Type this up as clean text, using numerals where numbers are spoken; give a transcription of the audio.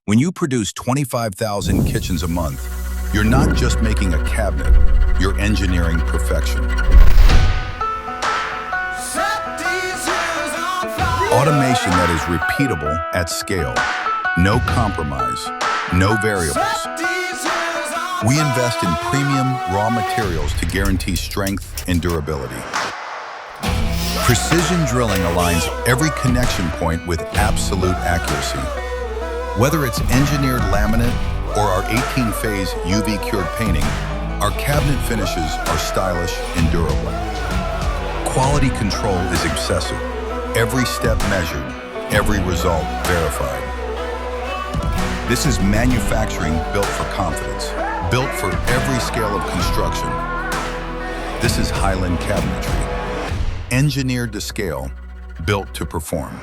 When you produce 25,000 kitchens a month, you're not just making a cabinet, you're engineering perfection. Automation that is repeatable at scale. No compromise, no variables. We invest in premium raw materials to guarantee strength and durability. Precision drilling aligns every connection point with absolute accuracy. Whether it's engineered laminate or our 18-phase UV-cured painting, our cabinet finishes are stylish and durable. Quality control is obsessive. Every step measured, every result verified. This is manufacturing built for confidence, built for every scale of construction. This is Highlands Cabinetry, engineered to scale, built to perform.